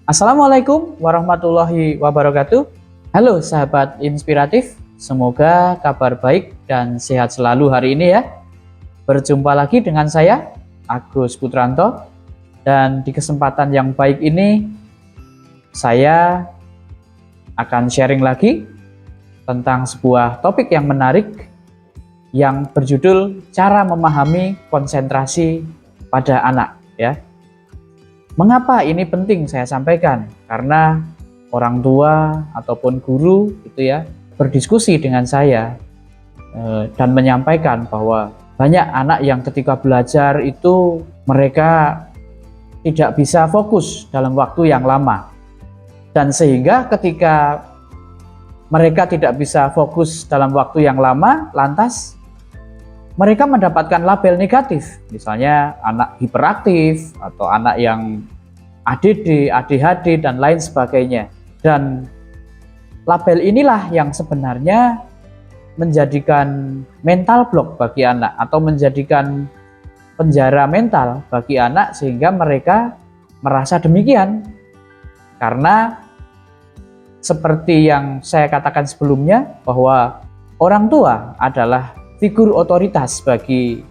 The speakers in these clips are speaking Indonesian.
Assalamualaikum warahmatullahi wabarakatuh. Halo sahabat inspiratif, semoga kabar baik dan sehat selalu hari ini ya. Berjumpa lagi dengan saya, Agus Putranto, dan di kesempatan yang baik ini saya akan sharing lagi tentang sebuah topik yang menarik yang berjudul cara memahami konsentrasi pada anak ya. Mengapa ini penting saya sampaikan? Karena orang tua ataupun guru gitu ya berdiskusi dengan saya dan menyampaikan bahwa banyak anak yang ketika belajar itu mereka tidak bisa fokus dalam waktu yang lama, dan sehingga ketika mereka tidak bisa fokus dalam waktu yang lama, lantas mereka mendapatkan label negatif, misalnya anak hiperaktif atau anak yang ADD, ADHD, dan lain sebagainya. Dan label inilah yang sebenarnya menjadikan mental block bagi anak atau menjadikan penjara mental bagi anak, sehingga mereka merasa demikian. Karena seperti yang saya katakan sebelumnya, bahwa orang tua adalah figur otoritas bagi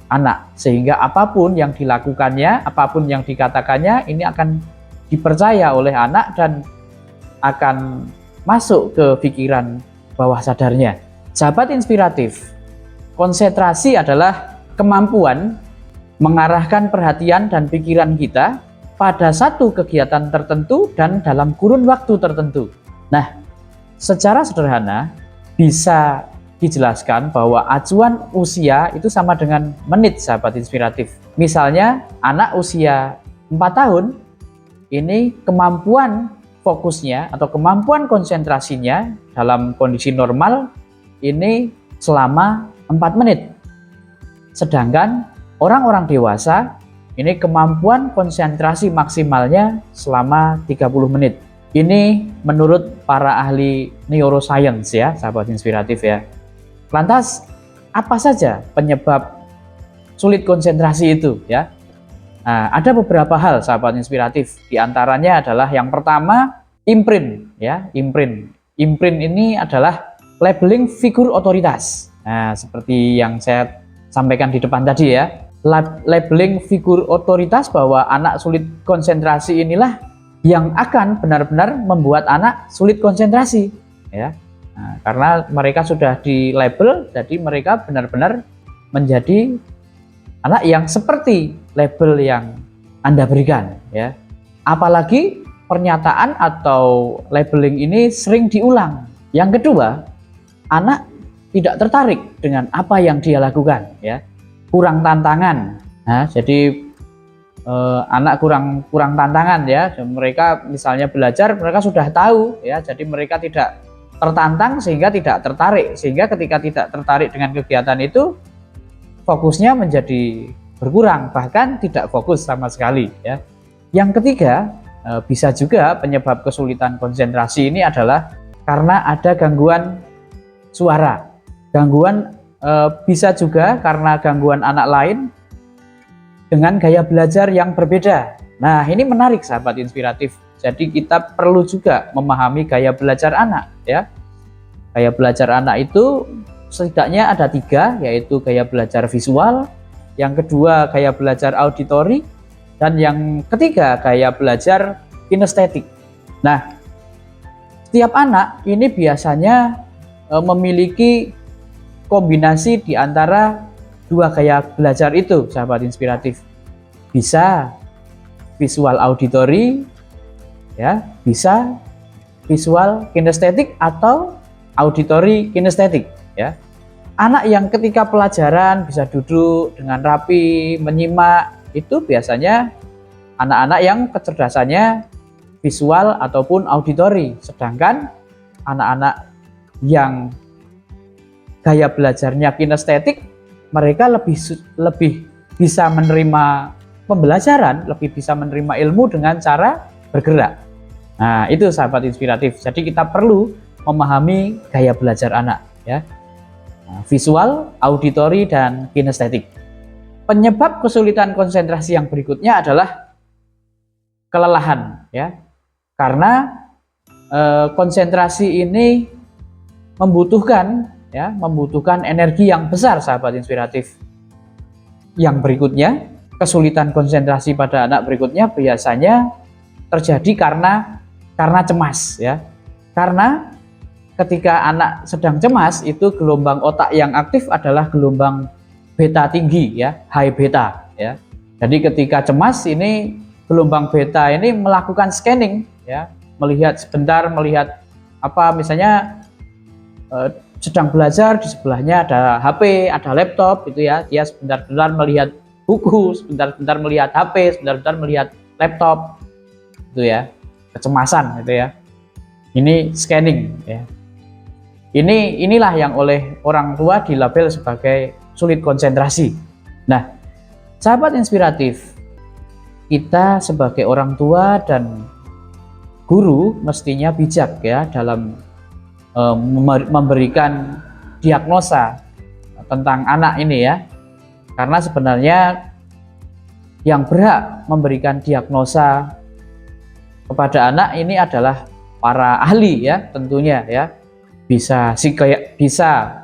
anak, sehingga apapun yang dilakukannya, apapun yang dikatakannya, ini akan dipercaya oleh anak dan akan masuk ke pikiran bawah sadarnya. Sahabat inspiratif, konsentrasi adalah kemampuan mengarahkan perhatian dan pikiran kita pada satu kegiatan tertentu dan dalam kurun waktu tertentu. Nah, secara sederhana bisa dijelaskan bahwa acuan usia itu sama dengan menit, sahabat inspiratif. Misalnya anak usia 4 tahun, ini kemampuan fokusnya atau kemampuan konsentrasinya dalam kondisi normal ini selama 4 menit. Sedangkan orang-orang dewasa ini kemampuan konsentrasi maksimalnya selama 30 menit. Ini menurut para ahli neuroscience ya, sahabat inspiratif ya. Lantas, apa saja penyebab sulit konsentrasi itu ya? Nah, ada beberapa hal, sahabat inspiratif. Di antaranya adalah yang pertama, imprint ya, imprint. Imprint ini adalah labeling figur otoritas. Nah, seperti yang saya sampaikan di depan tadi ya, labeling figur otoritas bahwa anak sulit konsentrasi inilah yang akan benar-benar membuat anak sulit konsentrasi ya. Nah, karena mereka sudah di label, jadi mereka benar-benar menjadi anak yang seperti label yang Anda berikan ya. Apalagi pernyataan atau labeling ini sering diulang. Yang kedua, anak tidak tertarik dengan apa yang dia lakukan ya. Kurang tantangan. Nah, jadi anak kurang tantangan ya. Mereka misalnya belajar, mereka sudah tahu ya, jadi mereka tidak tertantang sehingga tidak tertarik, sehingga ketika tidak tertarik dengan kegiatan itu fokusnya menjadi berkurang, bahkan tidak fokus sama sekali ya. Yang ketiga, bisa juga penyebab kesulitan konsentrasi ini adalah karena ada gangguan suara. Gangguan bisa juga karena gangguan anak lain dengan gaya belajar yang berbeda. Nah, ini menarik sahabat inspiratif. Jadi kita perlu juga memahami gaya belajar anak ya. Gaya belajar anak itu setidaknya ada 3, yaitu gaya belajar visual, yang kedua gaya belajar auditori, dan yang ketiga gaya belajar kinestetik. Nah, setiap anak ini biasanya memiliki kombinasi di antara 2 gaya belajar itu, sahabat inspiratif. Bisa visual auditori ya, bisa visual kinestetik atau auditori kinestetik ya. Anak yang ketika pelajaran bisa duduk dengan rapi, menyimak, itu biasanya anak-anak yang kecerdasannya visual ataupun auditori. Sedangkan anak-anak yang gaya belajarnya kinestetik, mereka lebih bisa menerima pembelajaran, lebih bisa menerima ilmu dengan cara bergerak. Nah, itu sahabat inspiratif. Jadi kita perlu memahami gaya belajar anak ya. Visual, auditori, dan kinestetik. Penyebab kesulitan konsentrasi yang berikutnya adalah kelelahan ya. Karena konsentrasi ini membutuhkan energi yang besar, sahabat inspiratif. Yang berikutnya, kesulitan konsentrasi pada anak berikutnya biasanya terjadi karena cemas ya. Karena ketika anak sedang cemas itu gelombang otak yang aktif adalah gelombang beta tinggi ya, high beta ya. Jadi ketika cemas ini gelombang beta ini melakukan scanning ya, melihat misalnya sedang belajar, di sebelahnya ada HP, ada laptop gitu ya. Dia sebentar-bentar melihat buku, sebentar-bentar melihat HP, sebentar-bentar melihat laptop gitu ya. Kecemasan gitu ya. Ini scanning ya. Inilah yang oleh orang tua dilabel sebagai sulit konsentrasi. Nah, sahabat inspiratif, kita sebagai orang tua dan guru mestinya bijak ya dalam memberikan diagnosa tentang anak ini ya. Karena sebenarnya yang berhak memberikan diagnosa kepada anak ini adalah para ahli ya, tentunya ya. Bisa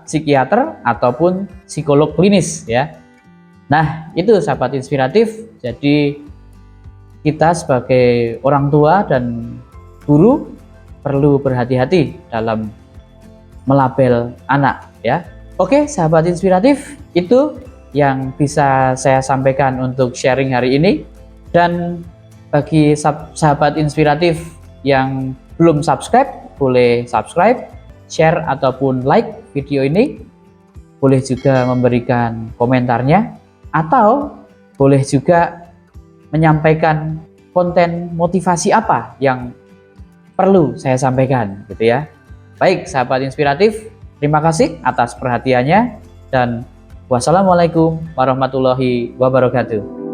psikiater ataupun psikolog klinis ya. Nah, itu sahabat inspiratif. Jadi kita sebagai orang tua dan guru perlu berhati-hati dalam melabel anak ya. Oke, sahabat inspiratif, itu yang bisa saya sampaikan untuk sharing hari ini. Dan bagi sahabat inspiratif yang belum subscribe, boleh subscribe, share ataupun like video ini. Boleh juga memberikan komentarnya, atau boleh juga menyampaikan konten motivasi apa yang perlu saya sampaikan gitu ya. Baik sahabat inspiratif, terima kasih atas perhatiannya dan wassalamualaikum warahmatullahi wabarakatuh.